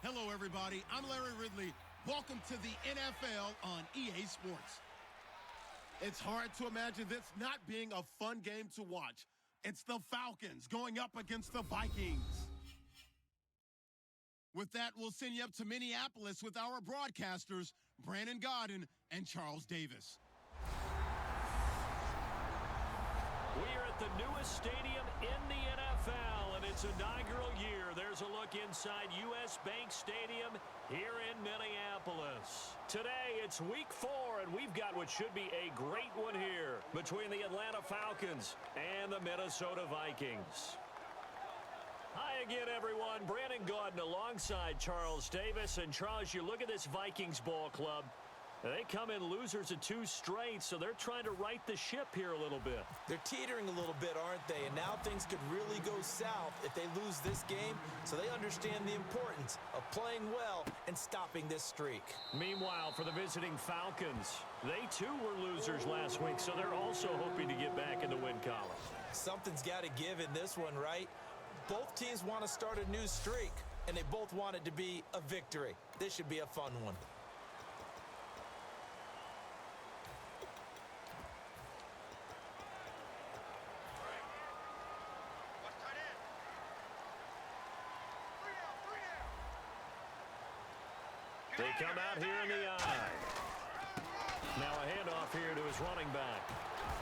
Hello, everybody. I'm Larry Ridley. Welcome to the NFL on EA Sports. It's hard to imagine this not being a fun game to watch. It's the Falcons going up against the Vikings. With that, we'll send you up to Minneapolis with our broadcasters, Brandon Godden and Charles Davis. We are at the newest stadium in the NFL, and its inaugural year. There's a look inside U.S. Bank Stadium here in Minneapolis. Today, it's week 4, and we've got what should be a great one here between the Atlanta Falcons and the Minnesota Vikings. Hi again, everyone. Brandon Godden alongside Charles Davis. And Charles, you look at this Vikings ball club. They come in losers of 2 straight, so they're trying to right the ship here a little bit. They're teetering a little bit, aren't they? And now things could really go south if they lose this game, so they understand the importance of playing well and stopping this streak. Meanwhile, for the visiting Falcons, they too were losers last week, so they're also hoping to get back in the win column. Something's got to give in this one, right? Both teams want to start a new streak, and they both want it to be a victory. This should be a fun one. They come out here in the eye. Now a handoff here to his running back.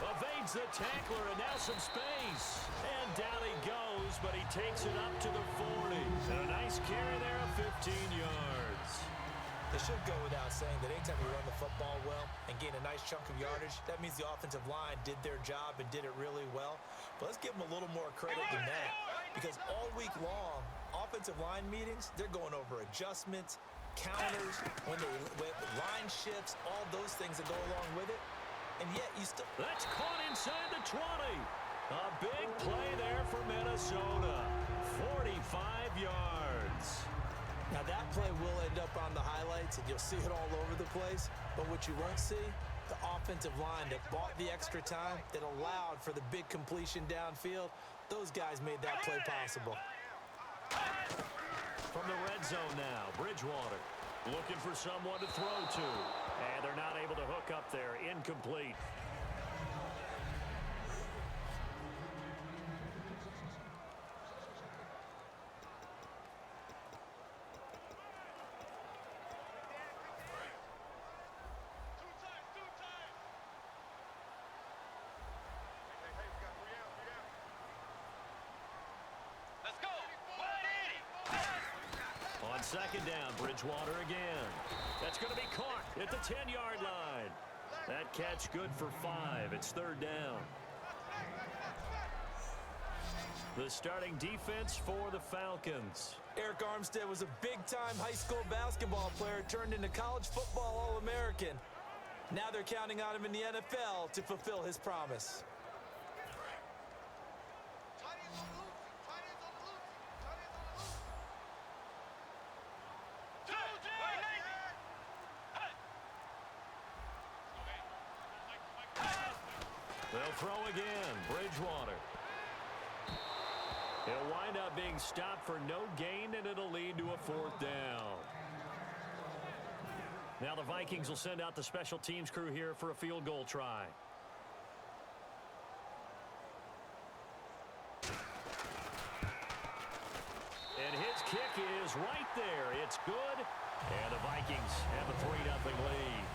Evades the tackler, and now some space. And down he goes, but he takes it up to the 40. And a nice carry there of 15 yards. It should go without saying that anytime you run the football well and gain a nice chunk of yardage, that means the offensive line did their job and did it really well. But let's give them a little more credit than that, because all week long, offensive line meetings, they're going over adjustments, counters, when line shifts, all those things that go along with it. And yet you still... That's caught inside the 20. A big play there for Minnesota. 45 yards. Now that play will end up on the highlights, and you'll see it all over the place. But what you won't see, the offensive line that bought the extra time, that allowed for the big completion downfield, those guys made that play possible. From the red zone now, Bridgewater looking for someone to throw to. And they're not able to hook up there. Incomplete. Second down, Bridgewater again. That's going to be caught at the 10-yard line. That catch good for 5. It's 3rd down. The starting defense for the Falcons. Eric Armstead was a big-time high school basketball player turned into college football All-American. Now they're counting on him in the NFL to fulfill his promise. They'll throw again. Bridgewater. He'll wind up being stopped for no gain, and it'll lead to a 4th down. Now the Vikings will send out the special teams crew here for a field goal try. And his kick is right there. It's good. And the Vikings have a 3-0 lead.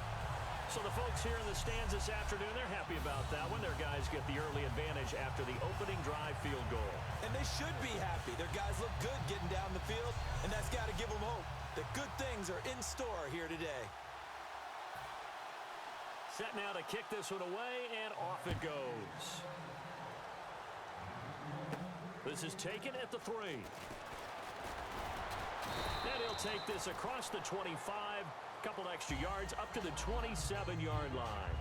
So the folks here in the stands this afternoon, they're happy about that one. Their guys get the early advantage after the opening drive field goal. And they should be happy. Their guys look good getting down the field, and that's got to give them hope that good things are in store here today. Set now to kick this one away, and off it goes. This is taken at the 3. And he'll take this across the 25. Couple extra yards up to the 27-yard line.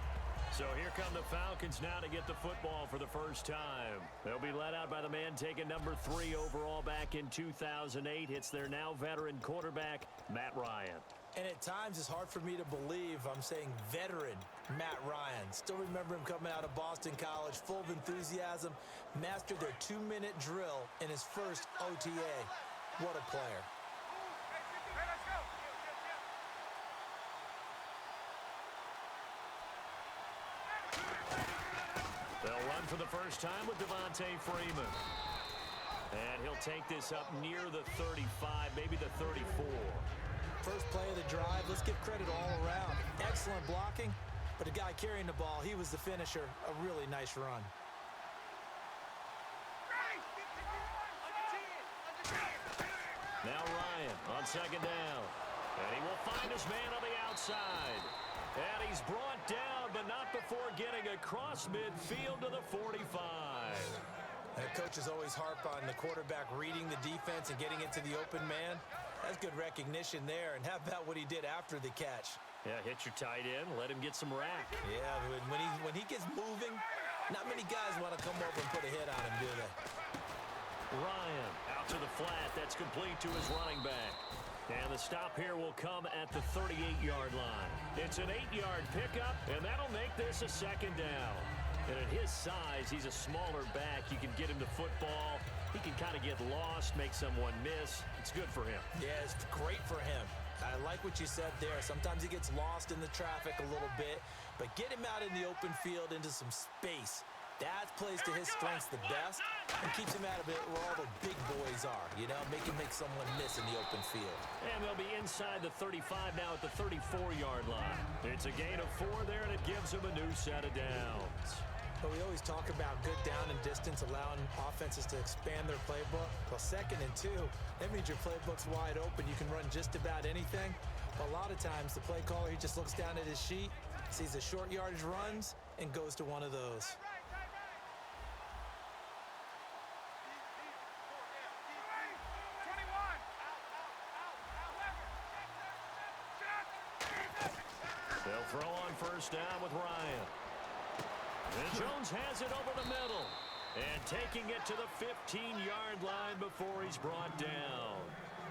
So here come the Falcons now to get the football for the first time. They'll be led out by the man taking number 3 overall back in 2008. It's their now veteran quarterback, Matt Ryan. And at times it's hard for me to believe I'm saying veteran Matt Ryan. Still remember him coming out of Boston College, full of enthusiasm, mastered their 2-minute drill in his first OTA. What a player. They'll run for the first time with Devontae Freeman. And he'll take this up near the 35, maybe the 34. First play of the drive, let's give credit all around. Excellent blocking, but the guy carrying the ball, he was the finisher. A really nice run. Now Ryan on second down. And he will find his man on the outside. And he's brought down, but not before getting across midfield to the 45. That coach is always harp on the quarterback reading the defense and getting into the open man. That's good recognition there. And how about what he did after the catch? Yeah, hit your tight end, let him get some rack. Yeah, when he gets moving, not many guys want to come over and put a hit on him, do they? Ryan out to the flat. That's complete to his running back. And the stop here will come at the 38-yard line. It's an 8-yard pickup, and that'll make this a second down. And at his size, he's a smaller back. You can get him to football. He can kind of get lost, make someone miss. It's good for him. Yeah, it's great for him. I like what you said there. Sometimes he gets lost in the traffic a little bit, but get him out in the open field into some space. That plays to his strengths the best and keeps him out of it where all the big boys are, you know, make someone miss in the open field. And they'll be inside the 35 now at the 34-yard line. It's a gain of 4 there, and it gives him a new set of downs. But we always talk about good down and distance, allowing offenses to expand their playbook. Well, 2nd and 2, that means your playbook's wide open. You can run just about anything. But a lot of times, the play caller, he just looks down at his sheet, sees the short yardage runs, and goes to one of those. They'll throw on first down with Ryan. And Jones has it over the middle. And taking it to the 15-yard line before he's brought down.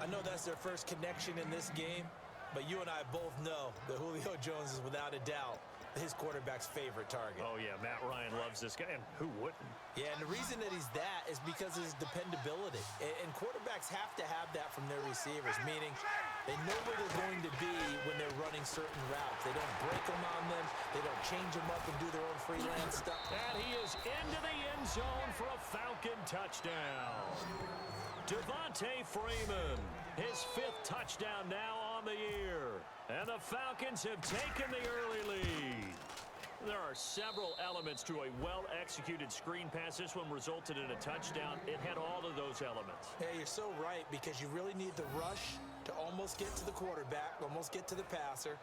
I know that's their first connection in this game, but you and I both know that Julio Jones is without a doubt his quarterback's favorite target. Oh, yeah, Matt Ryan loves this guy, and who wouldn't? Yeah, and the reason that he's that is because of his dependability. And quarterbacks have to have that from their receivers, meaning they know where they're going to be when they're running certain routes. They don't break them on them. They don't change them up and do their own freelance stuff. And he is into the end zone for a Falcon touchdown. Devontae Freeman, his 5th touchdown now on the year. And the Falcons have taken the early lead. There are several elements to a well-executed screen pass. This one resulted in a touchdown. It had all of those elements. Yeah, you're so right, because you really need the rush to almost get to the quarterback, almost get to the passer.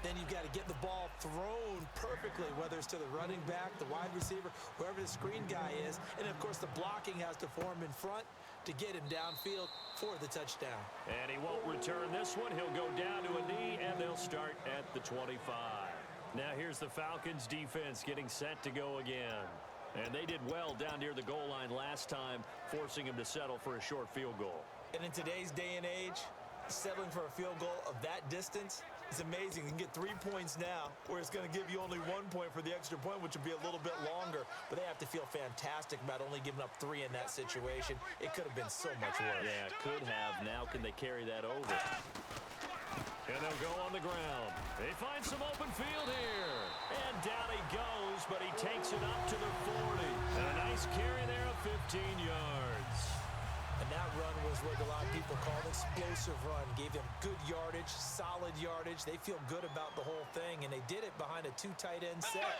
Then you've got to get the ball thrown perfectly, whether it's to the running back, the wide receiver, wherever the screen guy is. And, of course, the blocking has to form in front to get him downfield for the touchdown. And he won't return this one. He'll go down to a knee, and they'll start at the 25. Now here's the Falcons defense getting set to go again. And they did well down near the goal line last time, forcing him to settle for a short field goal. And in today's day and age, settling for a field goal of that distance is amazing. You can get 3 points now, where it's going to give you only 1 point for the extra point, which would be a little bit longer. But they have to feel fantastic about only giving up 3 in that situation. It could have been so much worse. Yeah, could have. Now can they carry that over? And they'll go on the ground. They find some open field here. And down he goes, but he takes it up to the 40. And a nice carry there of 15 yards. And that run was what a lot of people call an explosive run. Gave them good yardage, solid yardage. They feel good about the whole thing, and they did it behind a 2 tight end set.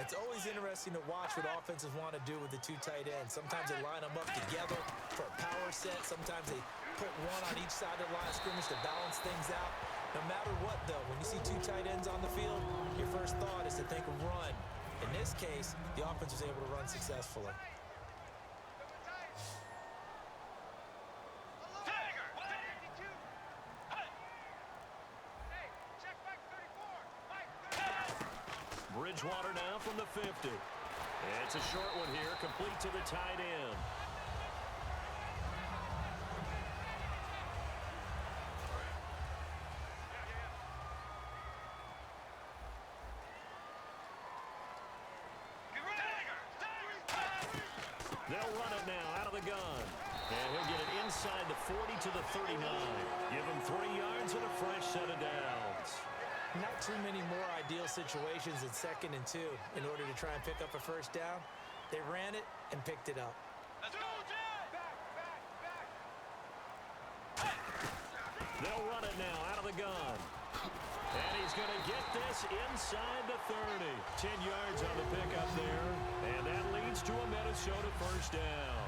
It's always interesting to watch what offenses want to do with the 2 tight ends. Sometimes they line them up together for a power set. Sometimes they put one on each side of the line of scrimmage to balance things out. No matter what, though, when you see 2 tight ends on the field, your first thought is to think of run. In this case, the offense was able to run successfully. Bridgewater now from the 50. It's a short one here, complete to the tight end. They'll run it now out of the gun. And he'll get it inside the 40 to the 39. Give him 3 yards and a fresh set of downs. Not too many more ideal situations in 2nd and 2 in order to try and pick up a first down. They ran it and picked it up. Let's go, They'll run it now out of the gun. And he's going to get this inside the 30. 10 yards on the pickup there. And that leads to a Minnesota first down.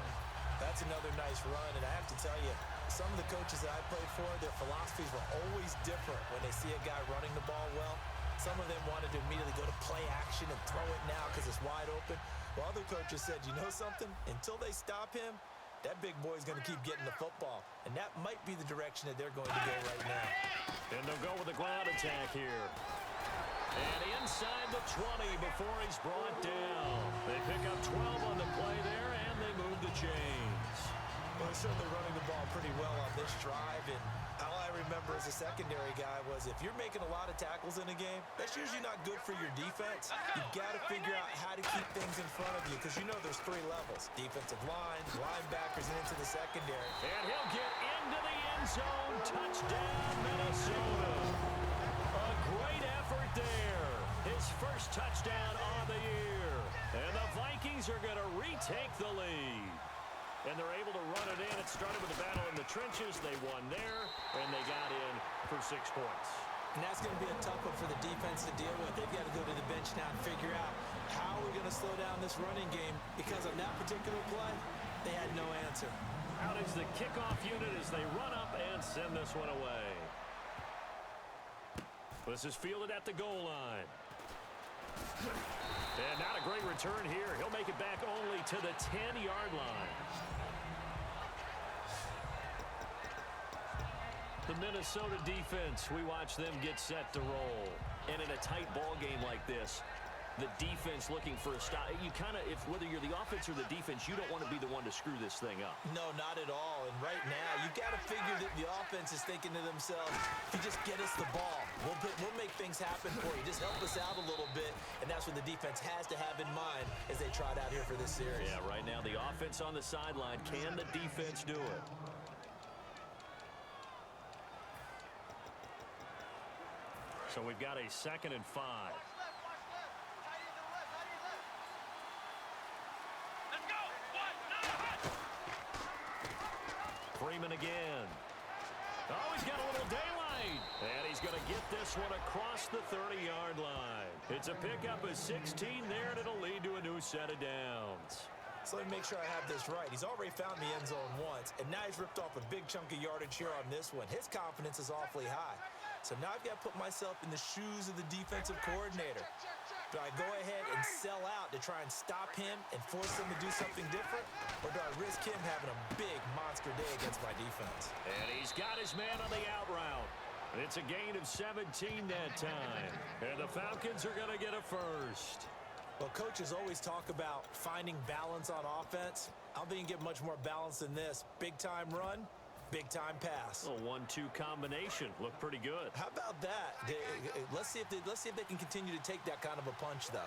That's another nice run, and I have to tell you, some of the coaches that I played for, their philosophies were always different when they see a guy running the ball well. Some of them wanted to immediately go to play action and throw it now because it's wide open. While other coaches said, you know something? Until they stop him, that big boy's going to keep getting the football. And that might be the direction that they're going to go right now. And they'll go with the ground attack here. And inside the 20 before he's brought down. They pick up 12 on the play there, and they move the chains. Well, they're certainly running the ball pretty well on this drive, and all I remember as a secondary guy was if you're making a lot of tackles in a game, that's usually not good for your defense. You've got to figure out how to keep things in front of you because you know there's 3 levels: defensive line, linebackers, and into the secondary. And he'll get into the end zone. Touchdown, Minnesota. A great effort there. His first touchdown on the year. And the Vikings are going to retake the lead. And they're able to run it in. It started with a battle in the trenches. They won there, and they got in for 6 points. And that's going to be a tough one for the defense to deal with. They've got to go to the bench now and figure out how we're going to slow down this running game because on that particular play, they had no answer. Out is the kickoff unit as they run up and send this one away. This is fielded at the goal line. And not a great return here. He'll make it back only to the 10-yard line. The Minnesota defense, we watch them get set to roll. And in a tight ball game like this, the defense looking for a stop. You kind of, whether you're the offense or the defense, you don't want to be the one to screw this thing up. No, not at all. And right now, you've got to figure that the offense is thinking to themselves, if you just get us the ball, we'll make things happen for you. Just help us out a little bit. And that's what the defense has to have in mind as they trot out here for this series. Yeah, right now, the offense on the sideline. Can the defense do it? So we've got a 2nd and 5. Freeman again. Oh, he's got a little daylight. And he's going to get this one across the 30-yard line. It's a pickup of 16 there, and it'll lead to a new set of downs. So let me make sure I have this right. He's already found the end zone once, and now he's ripped off a big chunk of yardage here on this one. His confidence is awfully high. So now I've got to put myself in the shoes of the defensive coordinator. Do I go ahead and sell out to try and stop him and force him to do something different? Or do I risk him having a big monster day against my defense? And he's got his man on the out route. And it's a gain of 17 that time. And the Falcons are going to get a first. Well, coaches always talk about finding balance on offense. I don't think you can get much more balance than this. Big-time run, big-time pass. A 1-2 combination. Looked pretty good. How about that? Let's see if they can continue to take that kind of a punch, though.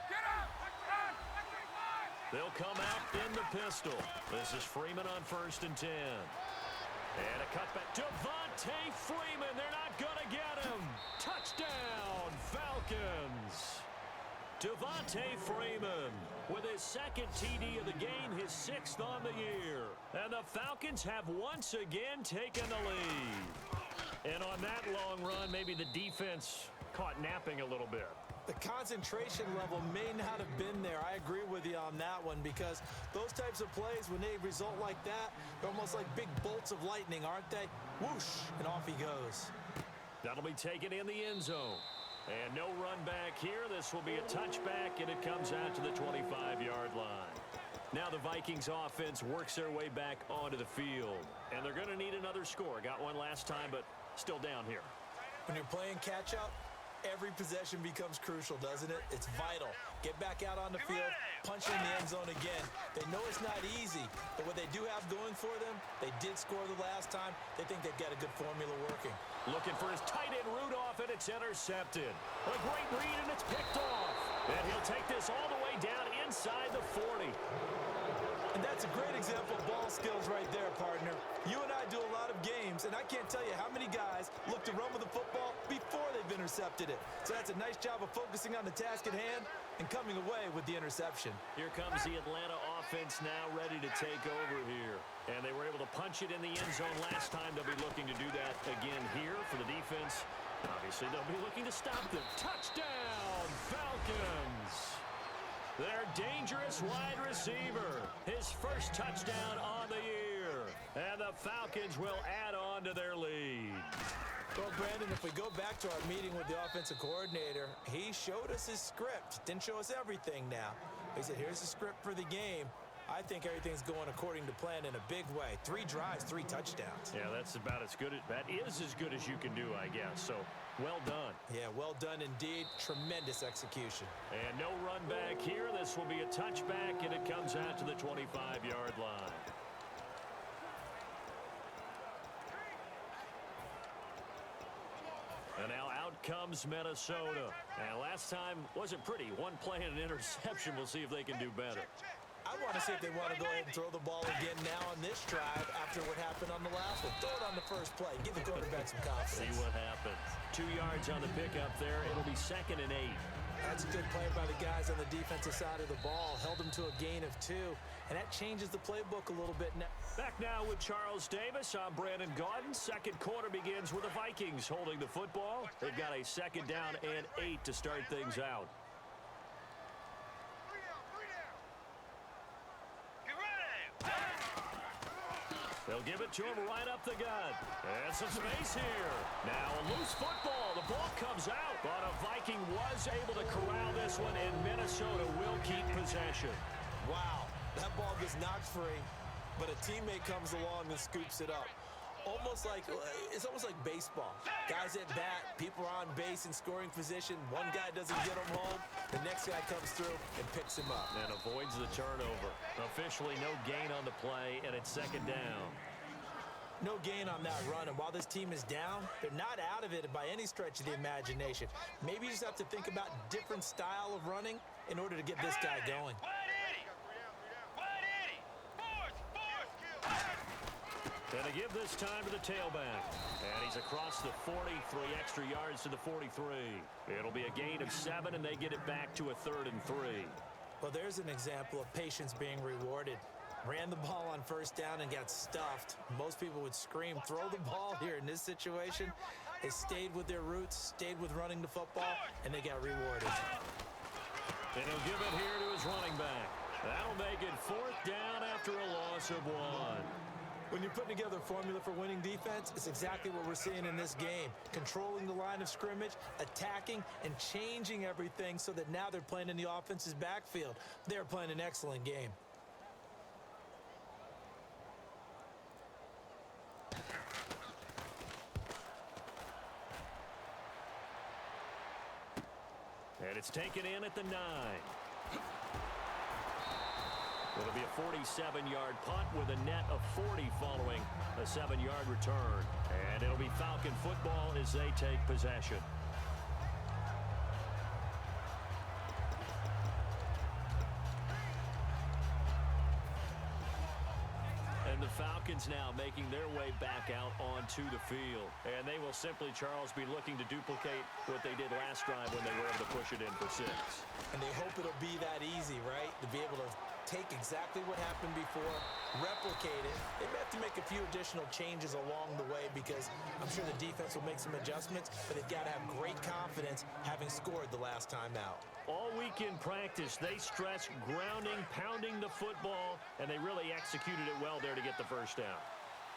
They'll come out in the pistol. This is Freeman on 1st and 10. And a cutback. Devontae Freeman. They're not going to get him. Touchdown, Falcons. Devontae Freeman with his 2nd TD of the game, his 6th on the year. And the Falcons have once again taken the lead. And on that long run, maybe the defense caught napping a little bit. The concentration level may not have been there. I agree with you on that one because those types of plays, when they result like that, they're almost like big bolts of lightning, aren't they? Whoosh, and off he goes. That'll be taken in the end zone. And no run back here. This will be a touchback, and it comes out to the 25-yard line. Now the Vikings offense works their way back onto the field. And they're going to need another score. Got one last time, but still down here. When you're playing catch-up, every possession becomes crucial, doesn't it? It's vital. Get back out on the field, punch in the end zone again. They know it's not easy, but what they do have going for them, they did score the last time. They think they've got a good formula working. Looking for his tight end Rudolph, and it's intercepted. A great read, and it's picked off. And he'll take this all the way down inside the 40. And that's a great example of ball skills right there, partner. You and I do a lot of games, and I can't tell you how many guys look to run with the football before they've intercepted it. So that's a nice job of focusing on the task at hand and coming away with the interception. Here comes the Atlanta offense now ready to take over here. And they were able to punch it in the end zone last time. They'll be looking to do that again here for the defense. Obviously, they'll be looking to stop them. Touchdown, Falcons! Their dangerous wide receiver. His first touchdown on the year. And the Falcons will add on to their lead. Well, Brandon, if we go back to our meeting with the offensive coordinator, he showed us his script. Didn't show us everything now. He said, here's the script for the game. I think everything's going according to plan in a big way. 3 drives, 3 touchdowns. Yeah, that's about as good. That is as good as you can do, I guess. So, well done. Yeah, well done indeed. Tremendous execution. And no run back here. This will be a touchback, and it comes out to the 25-yard line. And now out comes Minnesota. And last time wasn't pretty. One play and an interception. We'll see if they can do better. I want to see if they want to go ahead and throw the ball again now on this drive after what happened on the last one. Throw it on the first play. Give the quarterback some confidence. See what happens. 2 yards on the pickup there. It'll be 2nd and 8. That's a good play by the guys on the defensive side of the ball. Held them to a gain of 2. And that changes the playbook a little bit now. Back now with Charles Davis. I'm Brandon Gaudin. Second quarter begins with the Vikings holding the football. They've got a 2nd down and 8 to start things out. They'll give it to him right up the gut. And some space here. Now a loose football. The ball comes out. But a Viking was able to corral this one, and Minnesota will keep possession. Wow, that ball gets knocked free, but a teammate comes along and scoops it up. It's almost like baseball. Guys at bat, people are on base in scoring position. One guy doesn't get him home. The next guy comes through and picks him up. And avoids the turnover. Officially no gain on the play, and it's 2nd down. No gain on that run, and while this team is down, they're not out of it by any stretch of the imagination. Maybe you just have to think about different style of running in order to get this guy going. And they give this time to the tailback. And he's across the 40, 3 extra yards to the 43. It'll be a gain of 7, and they get it back to a 3rd and 3. Well, there's an example of patience being rewarded. Ran the ball on 1st down and got stuffed. Most people would scream, throw the ball here. In this situation, they stayed with their roots, stayed with running the football, and they got rewarded. And he'll give it here to his running back. That'll make it 4th down after a loss of 1. When you're putting together a formula for winning defense, it's exactly what we're seeing in this game. Controlling the line of scrimmage, attacking, and changing everything so that now they're playing in the offense's backfield. They're playing an excellent game. And it's taken in at the 9. It'll be a 47-yard punt with a net of 40 following a 7-yard return. And it'll be Falcon football as they take possession. And the Falcons now making their way back out onto the field. And they will simply, Charles, be looking to duplicate what they did last drive when they were able to push it in for 6. And they hope it'll be that easy, right? To be able to take exactly what happened before, replicate it. They may have to make a few additional changes along the way because I'm sure the defense will make some adjustments, but they've got to have great confidence having scored the last time out. All week in practice, they stress grounding, pounding the football, and they really executed it well there to get the first down.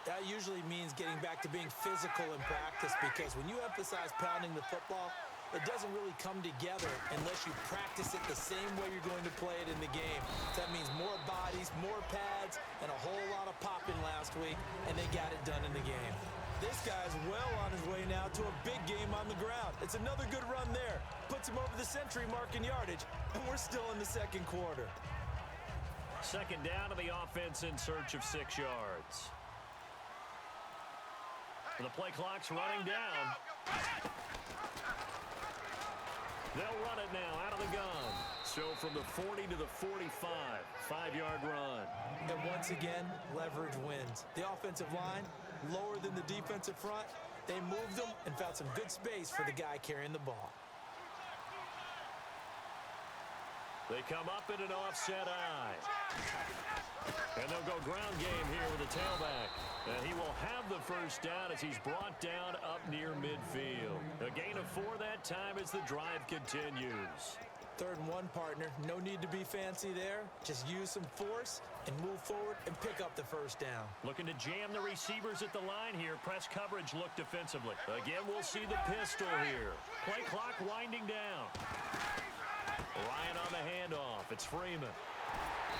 That usually means getting back to being physical in practice because when you emphasize pounding the football, it doesn't really come together unless you practice it the same way you're going to play it in the game. That means more bodies, more pads, and a whole lot of popping last week, and they got it done in the game. This guy's well on his way now to a big game on the ground. It's another good run there. Puts him over the century mark in yardage, and we're still in the 2nd quarter. 2nd down to the offense in search of 6 yards. And the play clock's running down. They'll run it now out of the gun. So from the 40 to the 45, 5-yard run. And once again, leverage wins. The offensive line, lower than the defensive front. They moved them and found some good space for the guy carrying the ball. They come up in an offset eye. And they'll go ground game here with the tailback. And he will have the first down as he's brought down up near midfield. A gain of 4 that time as the drive continues. 3rd and 1, partner. No need to be fancy there. Just use some force and move forward and pick up the first down. Looking to jam the receivers at the line here. Press coverage look defensively. Again, we'll see the pistol here. Play clock winding down. Ryan on the handoff. It's Freeman.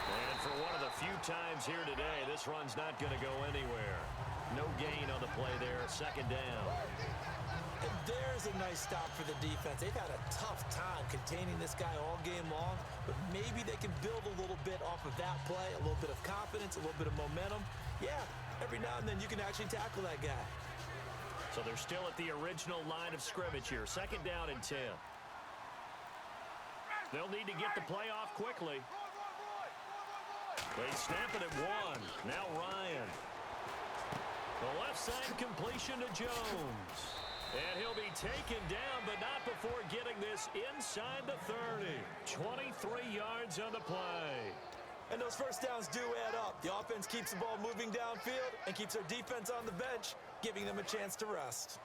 And for one of the few times here today, this run's not going to go anywhere. No gain on the play there. 2nd down. And there's a nice stop for the defense. They've had a tough time containing this guy all game long, but maybe they can build a little bit off of that play, a little bit of confidence, a little bit of momentum. Yeah, every now and then you can actually tackle that guy. So they're still at the original line of scrimmage here. 2nd down and 10. They'll need to get the play off quickly. They snap it at 1. Now Ryan. The left side completion to Jones. And he'll be taken down, but not before getting this inside the 30. 23 yards on the play. And those first downs do add up. The offense keeps the ball moving downfield and keeps their defense on the bench, giving them a chance to rest.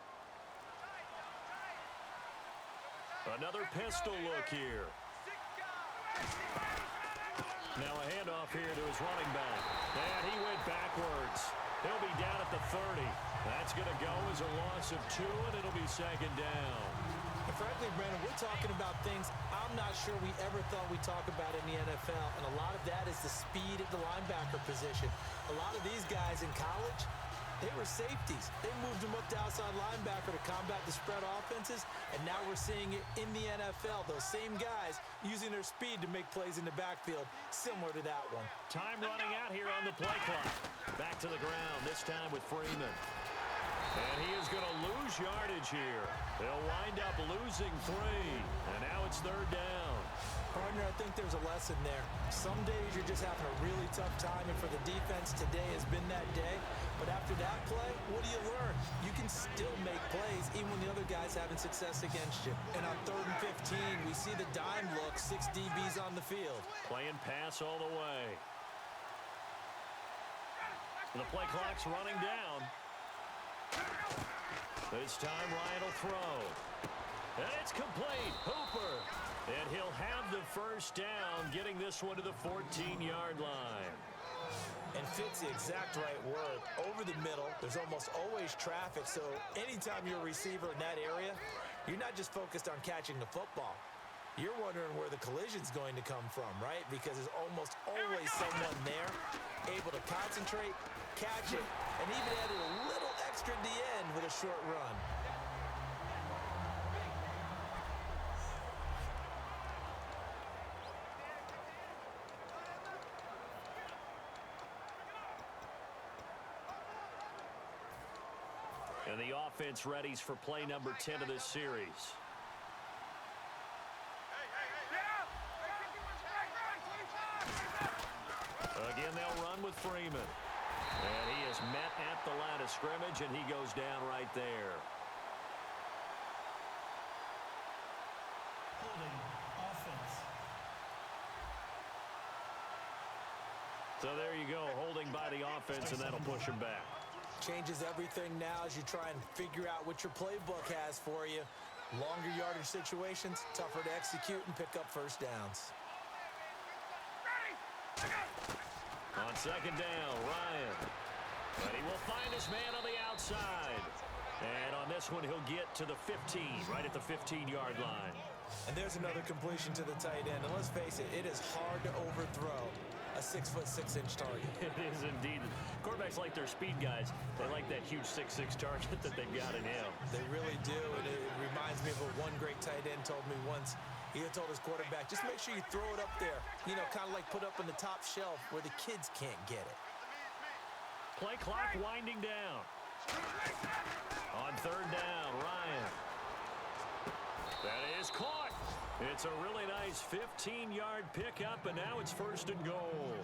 Another pistol look here. Now a handoff here to his running back. And he went backwards. He'll be down at the 30. That's going to go as a loss of 2, and it'll be 2nd down. And frankly, Brandon, we're talking about things I'm not sure we ever thought we'd talk about in the NFL, and a lot of that is the speed at the linebacker position. A lot of these guys in college, they were safeties. They moved them up to outside linebacker to combat the spread offenses, and now we're seeing it in the NFL. Those same guys using their speed to make plays in the backfield, similar to that one. Time running out here on the play clock. Back to the ground, this time with Freeman. And he is going to lose yardage here. They'll wind up losing 3. And now it's 3rd down. Partner, I think there's a lesson there. Some days you're just having a really tough time, and for the defense, today has been that day. But after that play, what do you learn? You can still make plays even when the other guy's having success against you. And on 3rd and 15, we see the dime look, 6 DBs on the field. Playing pass all the way. The play clock's running down. This time Ryan will throw. And it's complete. Hooper. And he'll have the first down, getting this one to the 14-yard line. And fits the exact right word. Over the middle, there's almost always traffic, so anytime you're a receiver in that area, you're not just focused on catching the football. You're wondering where the collision's going to come from, right? Because there's almost always someone there able to concentrate, catch it, and even added a little extra at the end with a short run. And the offense readies for play number 10 of this series. Again, they'll run with Freeman. And he is met at the line of scrimmage, and he goes down right there. Holding offense. So there you go, holding by the offense, and that'll push him back. Changes everything now as you try and figure out what your playbook has for you. Longer yardage situations, tougher to execute and pick up first downs. On 2nd down, Ryan. But he will find his man on the outside. And on this one, he'll get to the 15, right at the 15-yard line. And there's another completion to the tight end. And let's face it, it is hard to overthrow a 6'6" target. It is indeed. Quarterbacks like their speed guys. They like that huge 6'6" target that they've got in him. They really do, and it reminds me of what one great tight end told me once. He had told his quarterback, just make sure you throw it up there. You know, kind of like put up on the top shelf where the kids can't get it. Play clock winding down. On 3rd down, Ryan. That is caught. It's a really nice 15-yard pickup, and now it's 1st and goal.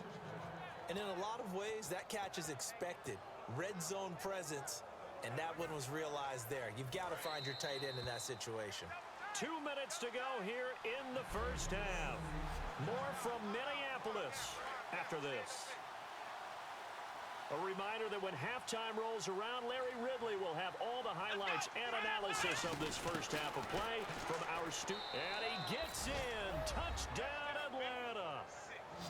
And in a lot of ways, that catch is expected. Red zone presence, and that one was realized there. You've got to find your tight end in that situation. 2 minutes to go here in the first half. More from Minneapolis after this. A reminder that when halftime rolls around, Larry Ridley will have all the highlights and analysis of this first half of play from our student. And he gets in. Touchdown, Atlanta.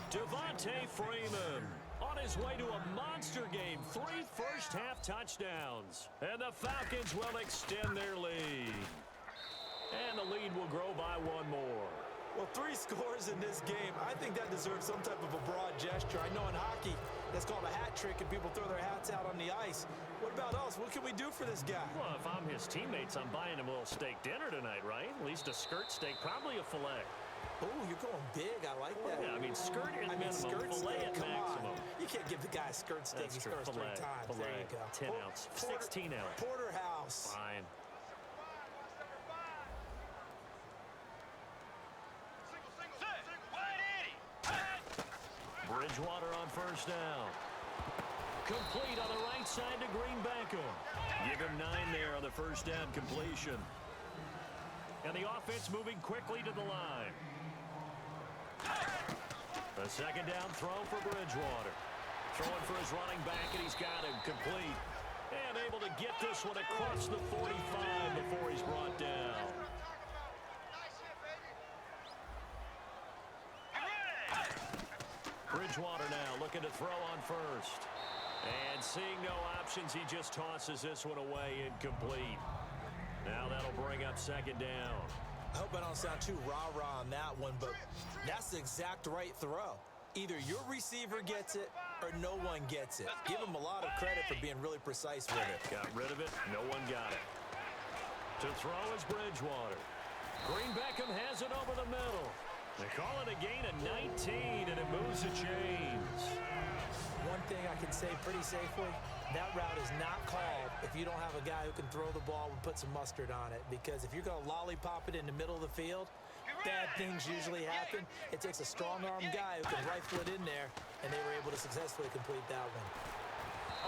Devontae Freeman on his way to a monster game. 3 first-half touchdowns. And the Falcons will extend their lead. And the lead will grow by 1 more. Well, 3 scores in this game. I think that deserves some type of a broad gesture. I know in hockey, that's called a hat trick, and people throw their hats out on the ice. What about us? What can we do for this guy? Well, if I'm his teammates, I'm buying him a little steak dinner tonight, right? At least a skirt steak, probably a filet. Oh, you're going big. I like that. Yeah, I mean, skirt at minimum, filet at maximum. You can't give the guy a skirt steak. He scores 3 times. There you go. 10 ounce, 16 ounce. Porterhouse. Fine. Bridgewater on first down. Complete on the right side to Greenbacko. Give him 9 there on the first down completion. And the offense moving quickly to the line. A second down throw for Bridgewater. Throwing for his running back, and he's got him complete. And able to get this one across the 45 before he's brought down. Bridgewater now looking to throw on first. And seeing no options, he just tosses this one away incomplete. Now that'll bring up second down. I hope I don't sound too rah-rah on that one, but that's the exact right throw. Either your receiver gets it or no one gets it. Give him a lot of credit for being really precise with it. Got rid of it. No one got it. To throw is Bridgewater. Greenbacko has it over the middle. They call it a gain of 19, and it moves the chains. One thing I can say pretty safely, that route is not called if you don't have a guy who can throw the ball and put some mustard on it. Because if you're going to lollipop it in the middle of the field, bad things usually happen. It takes a strong-armed guy who can rifle it in there, and they were able to successfully complete that one.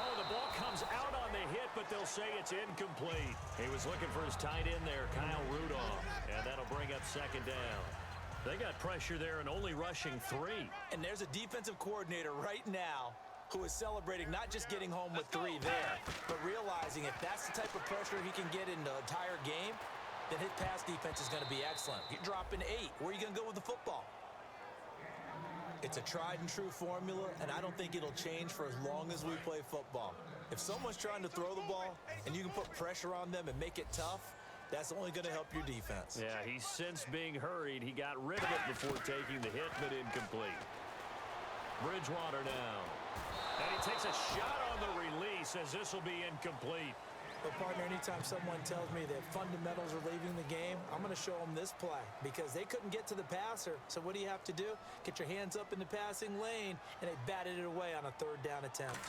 Oh, the ball comes out on the hit, but they'll say it's incomplete. He was looking for his tight end there, Kyle Rudolph, and that'll bring up second down. They got pressure there and only rushing 3. And there's a defensive coordinator right now who is celebrating not just getting home with 3 there, but realizing if that's the type of pressure he can get in the entire game, then his pass defense is going to be excellent. You're dropping 8. Where are you going to go with the football? It's a tried-and-true formula, and I don't think it'll change for as long as we play football. If someone's trying to throw the ball and you can put pressure on them and make it tough, that's only going to help your defense. Yeah, he's since being hurried. He got rid of it before taking the hit, but incomplete. Bridgewater now. And he takes a shot on the release as this will be incomplete. But, partner, anytime someone tells me that fundamentals are leaving the game, I'm going to show them this play because they couldn't get to the passer. So what do you have to do? Get your hands up in the passing lane, and they batted it away on a 3rd down attempt.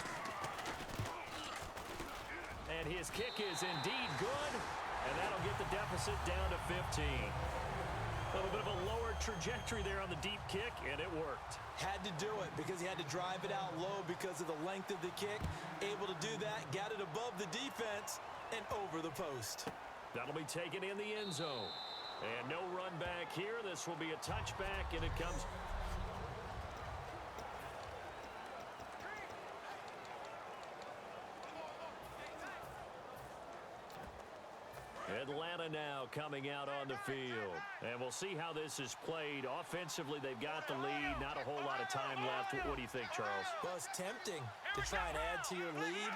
And his kick is indeed good. And that'll get the deficit down to 15. A little bit of a lower trajectory there on the deep kick, and it worked. Had to do it because he had to drive it out low because of the length of the kick. Able to do that, got it above the defense, and over the post. That'll be taken in the end zone. And no run back here. This will be a touchback, and it comes... Atlanta now coming out on the field. And we'll see how this is played. Offensively, they've got the lead. Not a whole lot of time left. What do you think, Charles? Well, it's tempting to try and add to your lead,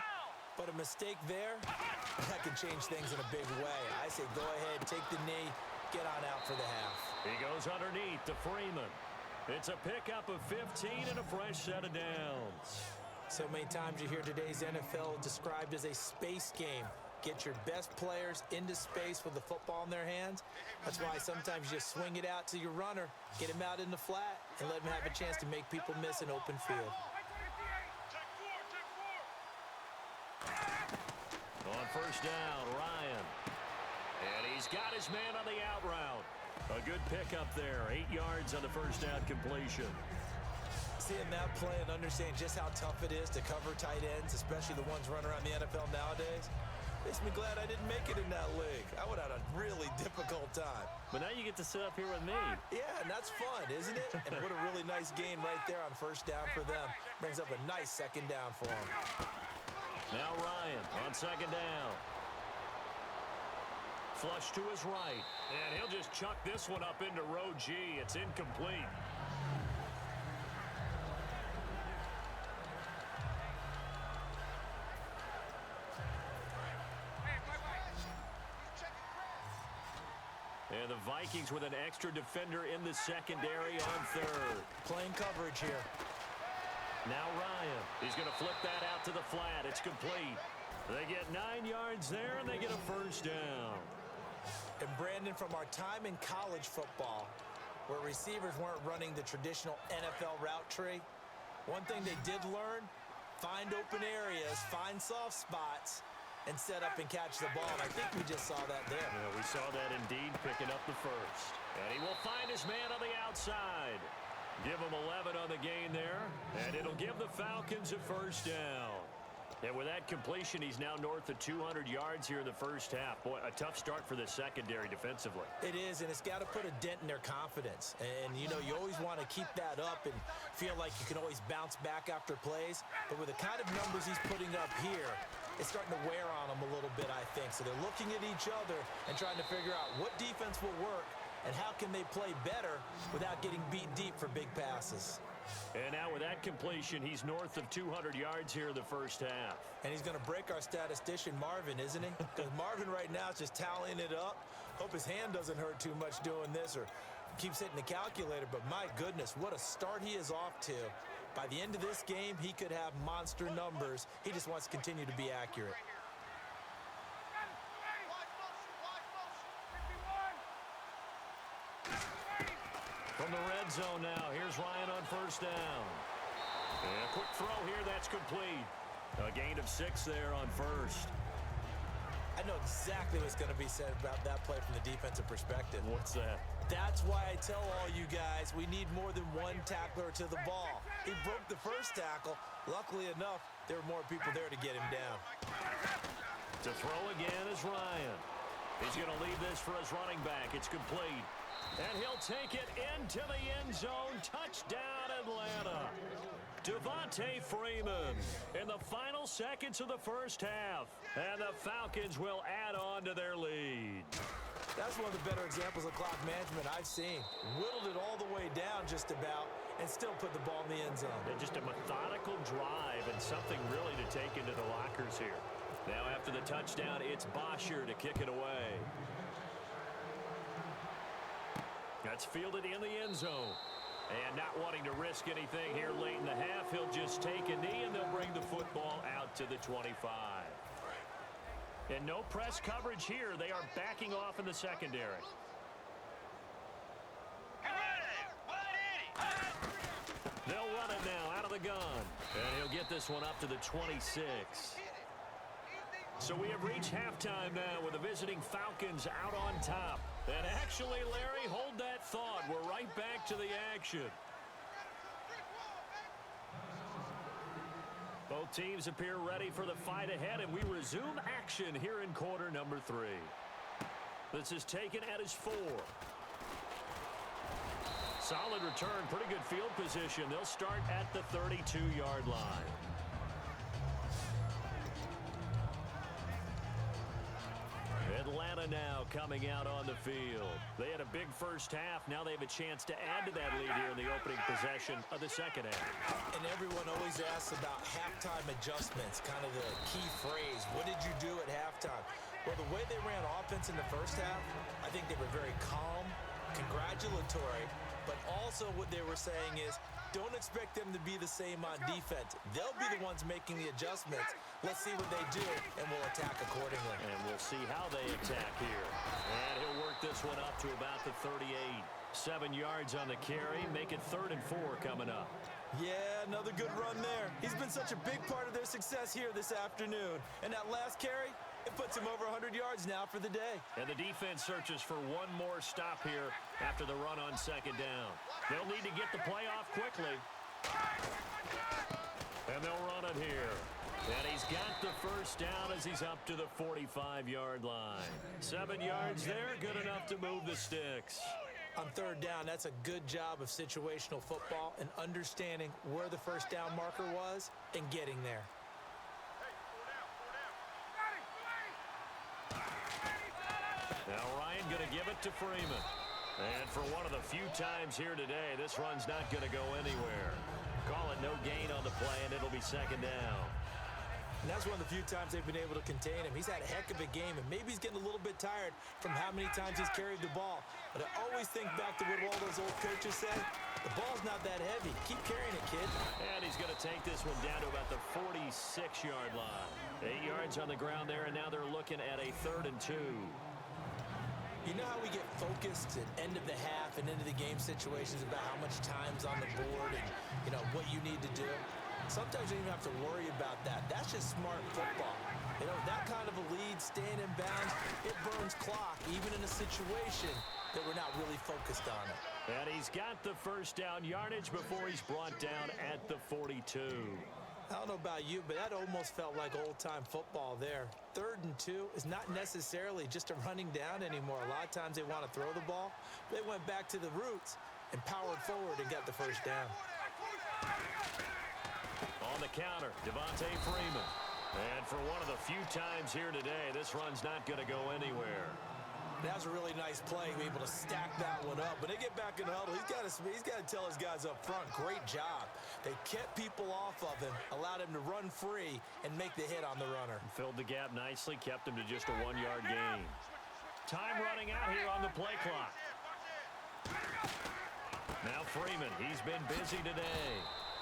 but a mistake there, that can change things in a big way. I say go ahead, take the knee, get on out for the half. He goes underneath to Freeman. It's a pickup of 15 and a fresh set of downs. So many times you hear today's NFL described as a space game. Get your best players into space with the football in their hands. That's why sometimes you just swing it out to your runner, get him out in the flat, and let him have a chance to make people miss an open field. On first down, Ryan. And he's got his man on the out route. A good pickup there, 8 yards on the first down completion. Seeing that play and understanding just how tough it is to cover tight ends, especially the ones running around the NFL nowadays, makes me glad I didn't make it in that league. I would have had a really difficult time. But now you get to sit up here with me. Yeah, and that's fun, isn't it? And what a really nice gain right there on first down for them. Brings up a nice second down for them. Now Ryan on second down. Flush to his right. And he'll just chuck this one up into row G. It's incomplete. And the Vikings with an extra defender in the secondary on third. Playing coverage here. Now Ryan. He's going to flip that out to the flat. It's complete. They get 9 yards there, and they get a first down. And Brandon, from our time in college football, where receivers weren't running the traditional NFL route tree, one thing they did learn, find open areas, find soft spots, and set up and catch the ball. And I think we just saw that there. Yeah, we saw that indeed, picking up the first. And he will find his man on the outside. Give him 11 on the gain there, and it'll give the Falcons a first down. And with that completion, he's now north of 200 yards here in the first half. Boy, a tough start for the secondary defensively. It is, and it's got to put a dent in their confidence. And, you know, you always want to keep that up and feel like you can always bounce back after plays. But with the kind of numbers he's putting up here, it's starting to wear on them a little bit, I think. So they're looking at each other and trying to figure out what defense will work and how can they play better without getting beat deep for big passes. And now with that completion, he's north of 200 yards here in the first half. And he's going to break our statistician, Marvin, isn't he? Because Marvin right now is just tallying it up. Hope his hand doesn't hurt too much doing this or keeps hitting the calculator. But my goodness, what a start he is off to. By the end of this game, he could have monster numbers. He just wants to continue to be accurate. From the red zone now, here's Ryan on first down. And a quick throw here, that's complete. A gain of 6 there on first. I know exactly what's going to be said about that play from the defensive perspective. What's that? That's why I tell all you guys we need more than one tackler to the ball. He broke the first tackle. Luckily enough, there were more people there to get him down. To throw again is Ryan. He's going to leave this for his running back. It's complete. And he'll take it into the end zone. Touchdown, Atlanta. Devontae Freeman in the final seconds of the first half. And the Falcons will add on to their lead. That's one of the better examples of clock management I've seen. Whittled it all the way down just about and still put the ball in the end zone. And just a methodical drive and something really to take into the lockers here. Now after the touchdown, it's Bosher to kick it away. That's fielded in the end zone. And not wanting to risk anything here late in the half, he'll just take a knee and they'll bring the football out to the 25. And no press coverage here. They are backing off in the secondary. They'll run it now out of the gun. And he'll get this one up to the 26. So we have reached halftime now with the visiting Falcons out on top. And actually, Larry, hold that thought. We're right back to the action. Both teams appear ready for the fight ahead, and we resume action here in quarter number 3. This is taken at his 4. Solid return, pretty good field position. They'll start at the 32-yard line. Atlanta now coming out on the field. They had a big first half. Now they have a chance to add to that lead here in the opening possession of the second half. And everyone always asks about halftime adjustments, kind of the key phrase. What did you do at halftime? Well, the way they ran offense in the first half, I think they were very calm, congratulatory, but also what they were saying is, don't expect them to be the same on defense. They'll be the ones making the adjustments. Let's see what they do, and we'll attack accordingly. And we'll see how they attack here. And he'll work this one up to about the 38. 7 yards on the carry. Make it 3rd and 4 coming up. Yeah, another good run there. He's been such a big part of their success here this afternoon. And that last carry, it puts him over 100 yards now for the day. And the defense searches for one more stop here after the run on second down. They'll need to get the play off quickly. And they'll run it here. And he's got the first down as he's up to the 45-yard line. 7 yards there, good enough to move the sticks. On third down, that's a good job of situational football and understanding where the first down marker was and getting there. Now Ryan going to give it to Freeman. And for one of the few times here today, this run's not going to go anywhere. Call it no gain on the play, and it'll be second down. And that's one of the few times they've been able to contain him. He's had a heck of a game, and maybe he's getting a little bit tired from how many times he's carried the ball. But I always think back to what all those old coaches said. The ball's not that heavy. Keep carrying it, kid. And he's going to take this one down to about the 46-yard line. 8 yards on the ground there, and now they're looking at a 3rd and 2. You know how we get focused at end of the half and into the game situations about how much time's on the board and, you know, what you need to do? Sometimes you don't even have to worry about that. That's just smart football. You know, that kind of a lead, staying in bounds, it burns clock, even in a situation that we're not really focused on it. And he's got the first down yardage before he's brought down at the 42. I don't know about you, but that almost felt like old-time football there. 3rd and 2 is not necessarily just a running down anymore. A lot of times they want to throw the ball. They went back to the roots and powered forward and got the first down. On the counter, Devontae Freeman. And for one of the few times here today, this run's not going to go anywhere. That was a really nice play, able to stack that one up. When they get back in the huddle, he's got to tell his guys up front, great job. They kept people off of him, allowed him to run free and make the hit on the runner. Filled the gap nicely, kept him to just a 1-yard gain. Time running out here on the play clock. Now Freeman, he's been busy today.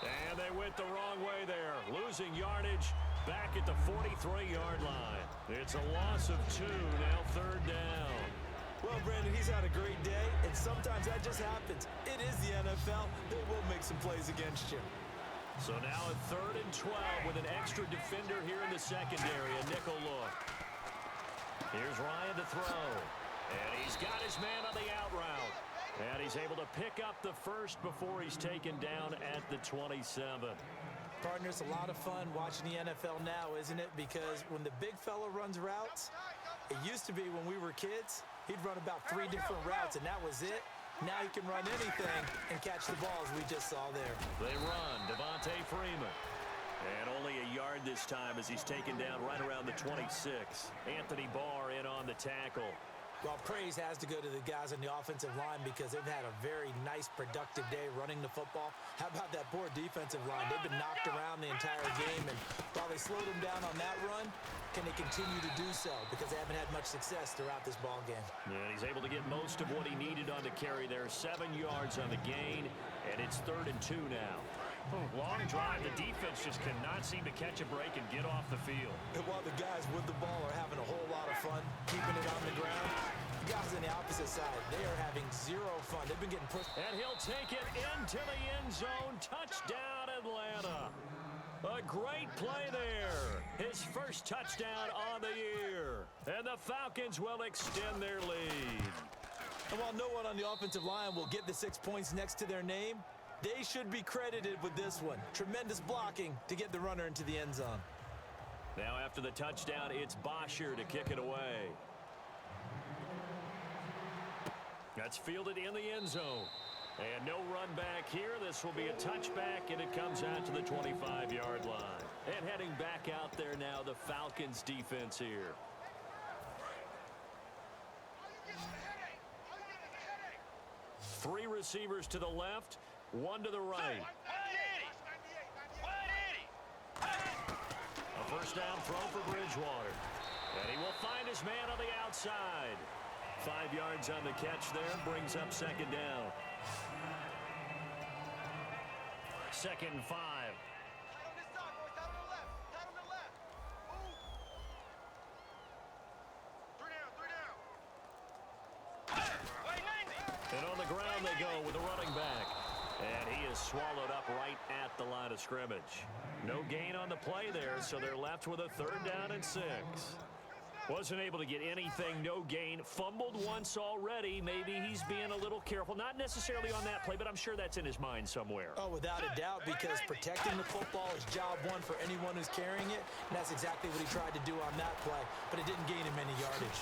And they went the wrong way there, losing yardage back at the 43-yard line. It's a loss of 2, now 3rd down. Well, Brandon, he's had a great day, and sometimes that just happens. It is the NFL. They will make some plays against you. So now a 3rd and 12 with an extra defender here in the secondary, a nickel look. Here's Ryan to throw, and he's got his man on the out route. And he's able to pick up the first before he's taken down at the 27. Partner, it's a lot of fun watching the NFL now, isn't it? Because when the big fella runs routes, it used to be when we were kids, he'd run about 3 different routes, and that was it. Now he can run anything and catch the balls we just saw there. They run, Devontae Freeman. And only a yard this time as he's taken down right around the 26. Anthony Barr in on the tackle. Well, praise has to go to the guys on the offensive line because they've had a very nice, productive day running the football. How about that poor defensive line? They've been knocked around the entire game, and while they slowed them down on that run, can they continue to do so? Because they haven't had much success throughout this ball game. And he's able to get most of what he needed on the carry there. 7 yards on the gain, and it's 3rd and 2 now. Long drive. The defense just cannot seem to catch a break and get off the field. And while the guys with the ball are having a whole lot of fun, keeping it on the ground, the guys on the opposite side, they are having zero fun. They've been getting pushed. And he'll take it into the end zone. Touchdown, Atlanta. A great play there. His first touchdown on the year. And the Falcons will extend their lead. And while no one on the offensive line will get the 6 points next to their name, they should be credited with this one. Tremendous blocking to get the runner into the end zone. Now after the touchdown, it's Bosher to kick it away. That's fielded in the end zone. And no run back here. This will be a touchback, and it comes out to the 25-yard line. And heading back out there now, the Falcons defense here. Three receivers to the left, one to the right. A first down throw for Bridgewater. And he will find his man on the outside. 5 yards on the catch there, brings up second down. 2nd and 5. And on the ground they go with a running back. And he is swallowed up right at the line of scrimmage. No gain on the play there, so they're left with a 3rd down and 6. Wasn't able to get anything, no gain. Fumbled once already. Maybe he's being a little careful. Not necessarily on that play, but I'm sure that's in his mind somewhere. Oh, without a doubt, because protecting the football is job one for anyone who's carrying it, and that's exactly what he tried to do on that play, but it didn't gain him any yardage.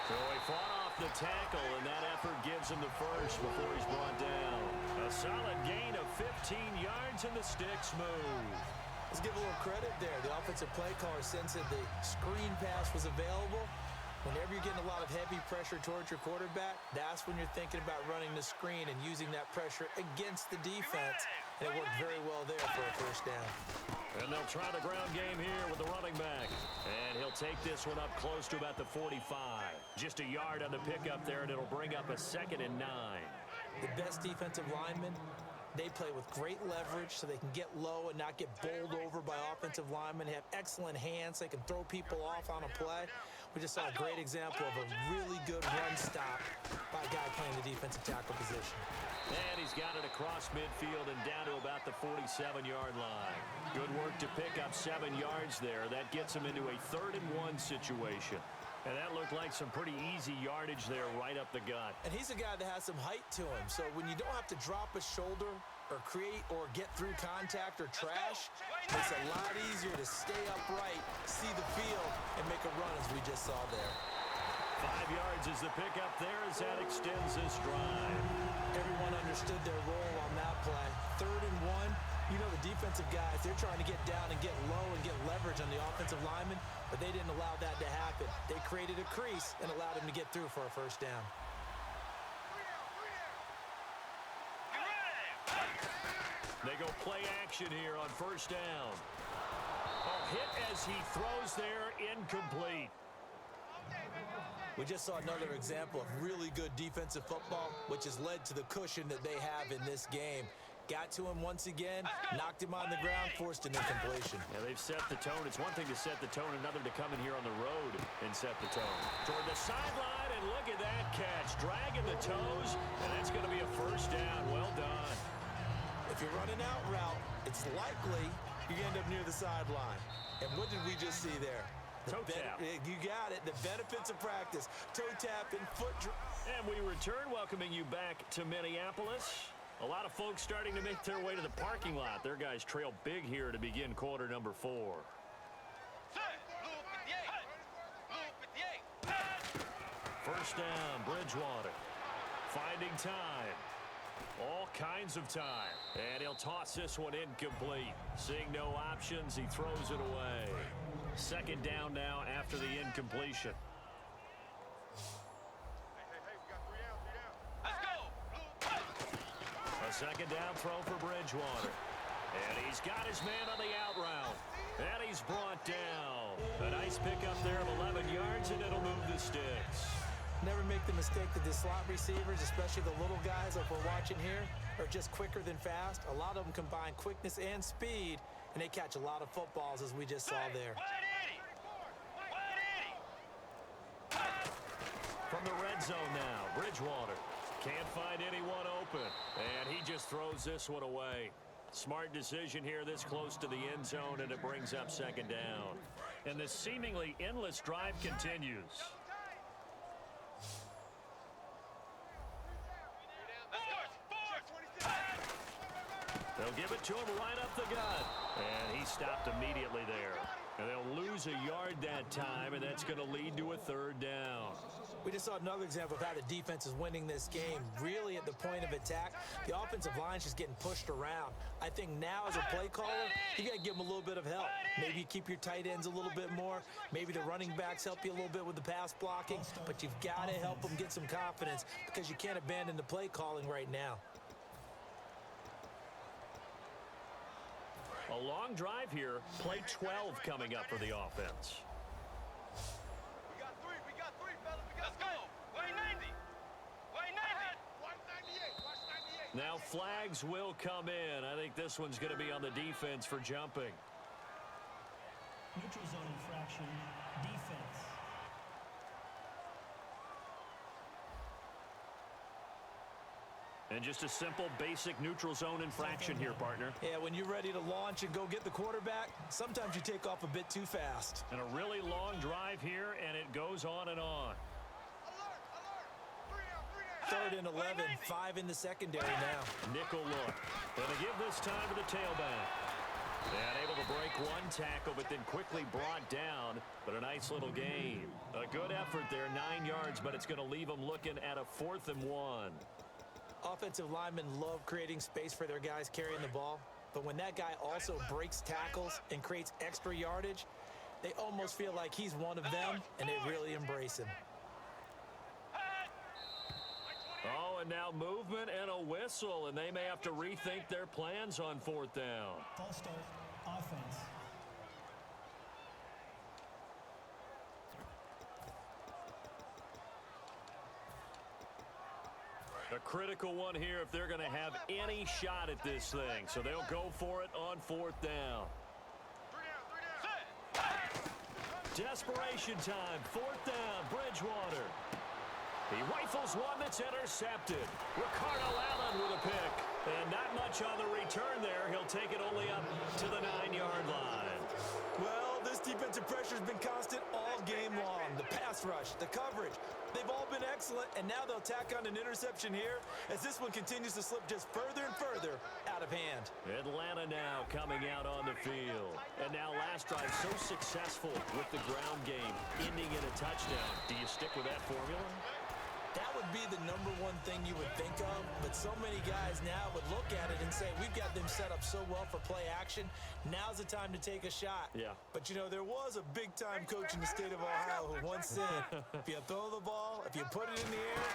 So he fought off the tackle, and that effort gives him the first before he's brought down. A solid gain of 15 yards, and the sticks move. Let's give a little credit there. The offensive play caller sensed that the screen pass was available. Whenever you're getting a lot of heavy pressure towards your quarterback, that's when you're thinking about running the screen and using that pressure against the defense. And it worked very well there for a first down. And they'll try the ground game here with the running back. And he'll take this one up close to about the 45. Just a yard on the pickup there, and it'll bring up a 2nd and 9. The best defensive linemen, they play with great leverage so they can get low and not get bowled over by offensive linemen. They have excellent hands. They can throw people off on a play. We just saw a great example of a really good run stop by a guy playing the defensive tackle position. And he's got it across midfield and down to about the 47-yard line. Good work to pick up 7 yards there. That gets him into a 3rd and 1 situation. And that looked like some pretty easy yardage there right up the gut. And he's a guy that has some height to him. So when you don't have to drop a shoulder or create or get through contact or trash, it's a lot easier to stay upright, see the field, and make a run as we just saw there. 5 yards is the pickup there as that extends this drive. Everyone understood their role on that play. 3rd and 1. You know the defensive guys, they're trying to get down and get low and get leverage on the offensive lineman, but they didn't allow that to happen. They created a crease and allowed him to get through for a first down. They go play action here on first down. Oh, hit as he throws there, incomplete. We just saw another example of really good defensive football, which has led to the cushion that they have in this game. Got to him once again, knocked him on the ground, forced an incompletion. Yeah, they've set the tone. It's one thing to set the tone, another to come in here on the road and set the tone. Toward the sideline, and look at that catch. Dragging the toes, and that's going to be a first down. Well done. If you're running out route, it's likely you end up near the sideline. And what did we just see there? Toe tap. You got it. The benefits of practice. Toe tap and foot drop. And we return, welcoming you back to Minneapolis. A lot of folks starting to make their way to the parking lot. Their guys trail big here to begin quarter number 4. First down, Bridgewater. Finding time. All kinds of time. And he'll toss this one incomplete. Seeing no options, he throws it away. 2nd down now after the incompletion. A 2nd down throw for Bridgewater. And he's got his man on the out route. And he's brought down. A nice pickup there of 11 yards, and it'll move the sticks. Never make the mistake that the slot receivers, especially the little guys like we're watching here, are just quicker than fast. A lot of them combine quickness and speed, and they catch a lot of footballs, as we just saw there. From the red zone now, Bridgewater. Can't find anyone open, and he just throws this one away. Smart decision here this close to the end zone, and it brings up 2nd down. And the seemingly endless drive continues. They'll give it to him right up the gut, and he stopped immediately there. And they'll lose a yard that time, and that's going to lead to a 3rd down. We just saw another example of how the defense is winning this game. Really at the point of attack, the offensive line's just getting pushed around. I think now as a play caller, you got to give them a little bit of help. Maybe keep your tight ends a little bit more. Maybe the running backs help you a little bit with the pass blocking. But you've got to help them get some confidence because you can't abandon the play calling right now. A long drive here. Play 12 coming up for the offense. We got three, fellas. Let's go. Way 90. Way 90. Now flags will come in. I think this one's going to be on the defense for jumping. Neutral zone infraction, defense. And just a simple, basic neutral zone infraction here, partner. Yeah, when you're ready to launch and go get the quarterback, sometimes you take off a bit too fast. And a really long drive here, and it goes on and on. Third and 11, 5 in the secondary now. Nickel look. Going to give this time to the tailback. And able to break one tackle, but then quickly brought down. But a nice little gain. A good effort there, 9 yards, but it's going to leave them looking at a 4th and 1. Offensive linemen love creating space for their guys carrying the ball. But when that guy also breaks tackles and creates extra yardage, they almost feel like he's one of them, and they really embrace him. Oh, and now movement and a whistle, and they may have to rethink their plans on 4th down. False start. Offense. A critical one here if they're going to have any shot at this thing. So they'll go for it on 4th down. Desperation time. 4th down. Bridgewater. He rifles one that's intercepted. Ricardo Allen with a pick. And not much on the return there. He'll take it only up to the 9-yard line. Well, this defensive pressure has been constant all game long. The pass rush, the coverage, they've all been excellent, and now they'll tack on an interception here as this one continues to slip just further and further out of hand. Atlanta now coming out on the field. And now last drive so successful with the ground game, ending in a touchdown. Do you stick with that formula? That would be the number one thing you would think of, but so many guys now would look at it and say, we've got them set up so well for play action. Now's the time to take a shot. Yeah. But, you know, there was a big-time coach in the state of Ohio who once said, if you throw the ball, if you put it in the air,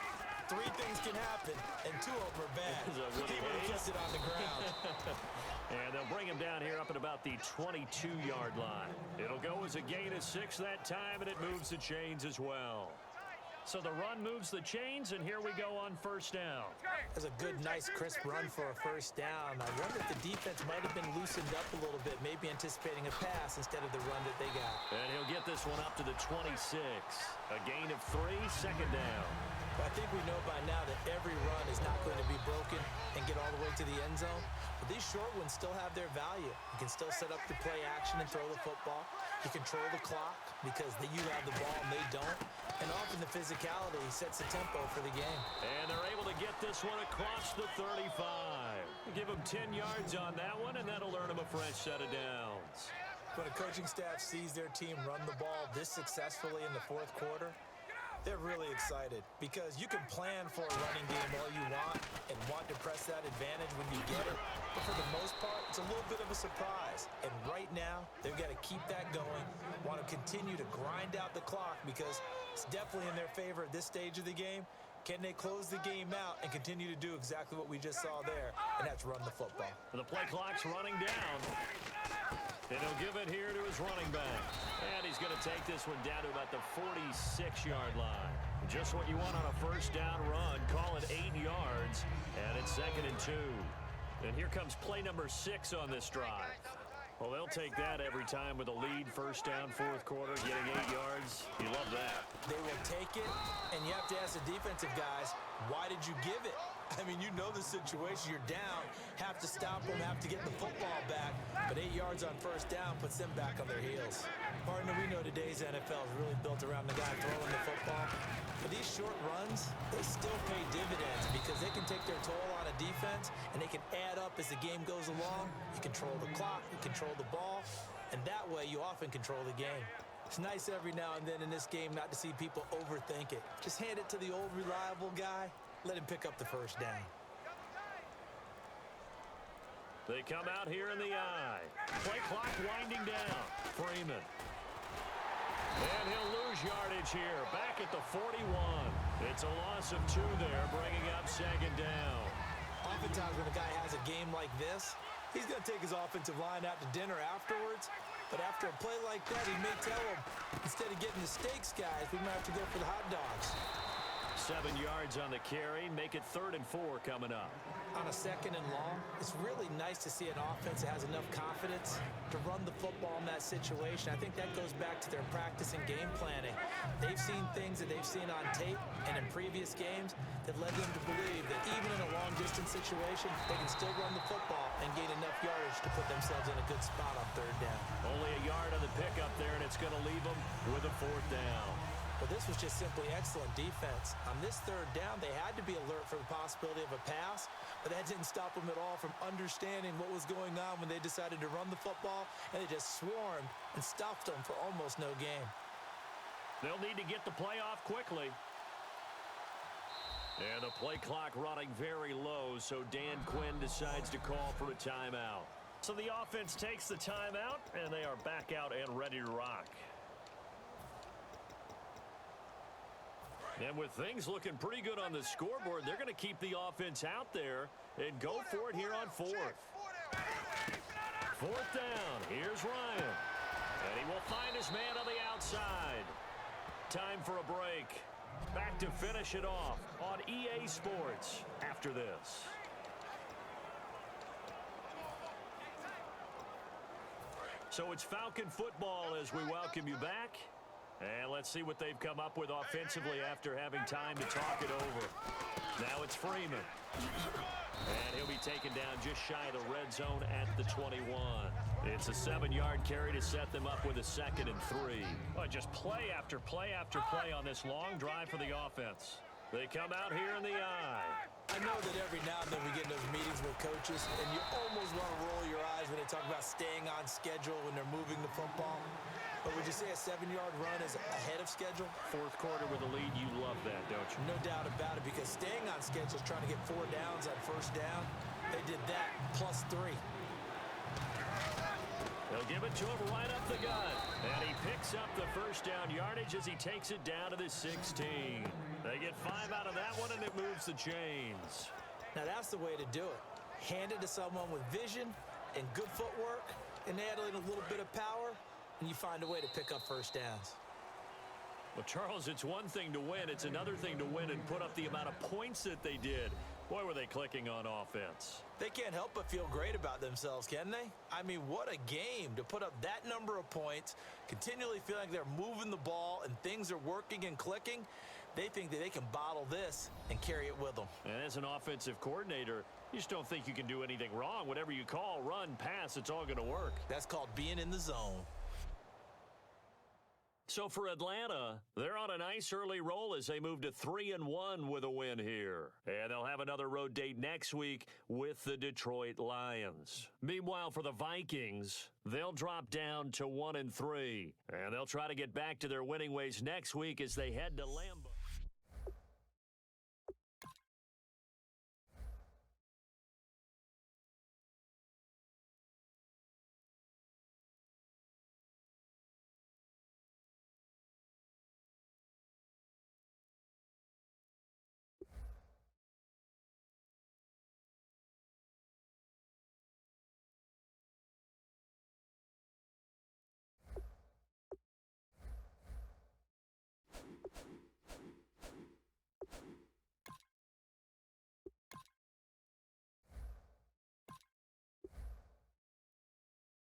3 things can happen, and 2 of them are bad. He would have kept it on the ground. And they'll bring him down here up at about the 22-yard line. It'll go as a gain of 6 that time, and it moves the chains as well. So the run moves the chains, and here we go on 1st down. That's a good, nice, crisp run for a 1st down. I wonder if the defense might have been loosened up a little bit, maybe anticipating a pass instead of the run that they got. And he'll get this one up to the 26. A gain of 3, 2nd down. But I think we know by now that every run is not going to be broken and get all the way to the end zone. But these short ones still have their value. You can still set up the play action and throw the football. You control the clock because you have the ball and they don't. And often the physicality sets the tempo for the game. And they're able to get this one across the 35. Give them 10 yards on that one, and that'll earn them a fresh set of downs. When a coaching staff sees their team run the ball this successfully in the 4th quarter, they're really excited because you can plan for a running game all you want and want to press that advantage when you get it. But for the most part, it's a little bit of a surprise. And right now, they've got to keep that going, want to continue to grind out the clock because it's definitely in their favor at this stage of the game. Can they close the game out and continue to do exactly what we just saw there, and that's run the football. The play clock's running down. And he'll give it here to his running back. And he's going to take this one down to about the 46-yard line. Just what you want on a 1st down run. Call it 8 yards. And it's 2nd and 2. And here comes play number 6 on this drive. Well, they'll take that every time with a lead. 1st down, 4th quarter, getting 8 yards. You love that. They will take it, and you have to ask the defensive guys, why did you give it? I mean, you know the situation. You're down, have to stop them, have to get the football back. But 8 yards on 1st down puts them back on their heels. Partner, we know today's NFL is really built around the guy throwing the football. But these short runs, they still pay dividends because they can take their toll on a defense, and they can add up as the game goes along. You control the clock, you control the ball, and that way you often control the game. It's nice every now and then in this game not to see people overthink it. Just hand it to the old reliable guy. Let him pick up the 1st down. They come out here in the eye. Play clock winding down. Freeman. And he'll lose yardage here. Back at the 41. It's a loss of 2 there, bringing up 2nd down. Oftentimes when a guy has a game like this, he's going to take his offensive line out to dinner afterwards. But after a play like that, he may tell them, instead of getting the steaks, guys, we might have to go for the hot dogs. 7 yards on the carry. Make it 3rd and 4 coming up. On a 2nd and long, it's really nice to see an offense that has enough confidence to run the football in that situation. I think that goes back to their practice and game planning. They've seen things that they've seen on tape and in previous games that led them to believe that even in a long-distance situation, they can still run the football and gain enough yardage to put themselves in a good spot on 3rd down. Only a yard on the pickup there, and it's going to leave them with a 4th down. But this was just simply excellent defense. On this 3rd down, they had to be alert for the possibility of a pass, but that didn't stop them at all from understanding what was going on when they decided to run the football, and they just swarmed and stuffed them for almost no gain. They'll need to get the play off quickly. And the play clock running very low, so Dan Quinn decides to call for a timeout. So the offense takes the timeout, and they are back out and ready to rock. And with things looking pretty good on the scoreboard, they're going to keep the offense out there and go for it here on 4th. 4th down. Here's Ryan. And he will find his man on the outside. Time for a break. Back to finish it off on EA Sports after this. So it's Falcon football as we welcome you back. And let's see what they've come up with offensively after having time to talk it over. Now it's Freeman. And he'll be taken down just shy of the red zone at the 21. It's a 7-yard carry to set them up with a 2nd and 3. Well, just play after play after play on this long drive for the offense. They come out here in the eye. I know that every now and then we get in those meetings with coaches, and you almost want to roll your eyes when they talk about staying on schedule when they're moving the football. But would you say a 7-yard run is ahead of schedule? 4th quarter with a lead, you love that, don't you? No doubt about it, because staying on schedule is trying to get 4 downs on 1st down. They did that plus 3. They'll give it to him right up the gut. And he picks up the 1st down yardage as he takes it down to the 16. They get 5 out of that one, and it moves the chains. Now that's the way to do it. Hand it to someone with vision and good footwork, and add in a little bit of power, and you find a way to pick up 1st downs. Well, Charles, it's one thing to win. It's another thing to win and put up the amount of points that they did. Boy, were they clicking on offense. They can't help but feel great about themselves, can they? I mean, what a game to put up that number of points, continually feel like they're moving the ball and things are working and clicking. They think that they can bottle this and carry it with them. And as an offensive coordinator, you just don't think you can do anything wrong. Whatever you call, run, pass, it's all going to work. That's called being in the zone. So for Atlanta, they're on a nice early roll as they move to 3-1 with a win here. And they'll have another road date next week with the Detroit Lions. Meanwhile, for the Vikings, they'll drop down to 1-3. And they'll try to get back to their winning ways next week as they head to Lambeau.